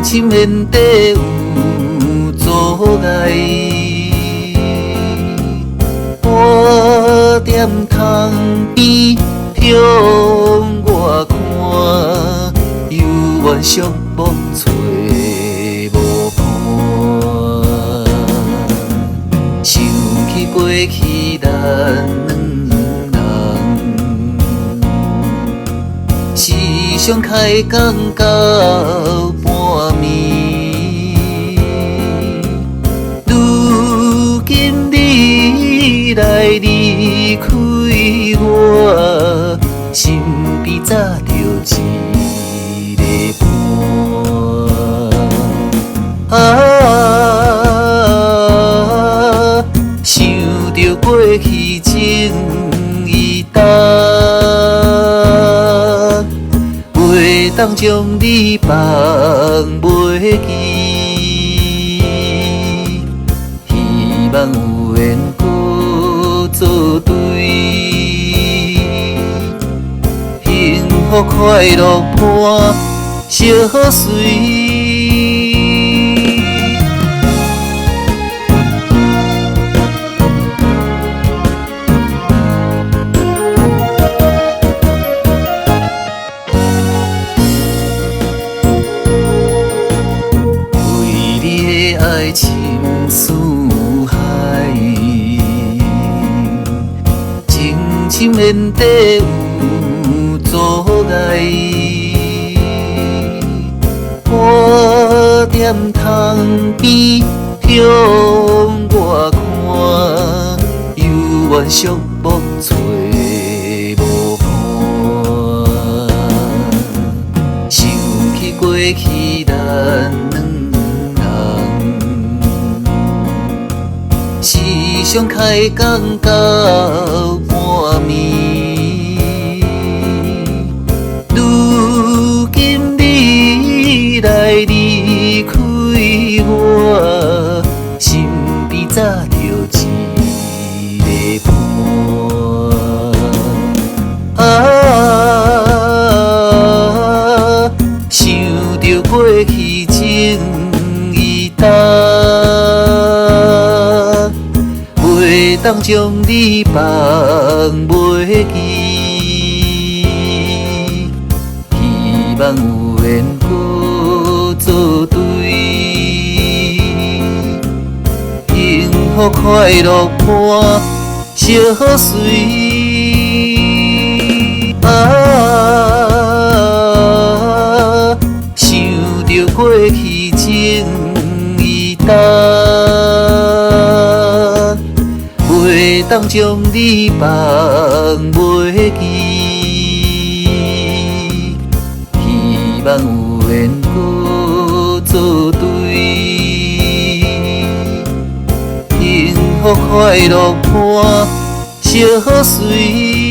深面底有阻碍，我踮窗边向外看，犹原寂寞找无伴。想起过去咱两人，时常开讲到半暝。如今你来离开我，身边早着一个伴。想着过去情意重，袂当将你放袂记。希望有缘搁做对，幸福快乐伴相随。爱情似海，情深面底有阻碍，我踮窗边向外看，犹原寂寞找无伴。想起过去咱时常开讲到半暝，如今你来离开我，身边早着一个伴。想着过去情意重，袂当将你放袂记。希望有缘搁做对，幸福快乐伴相随。想着过去情意重，袂当将你放袂记。希望有缘搁做对，幸福快乐伴相随。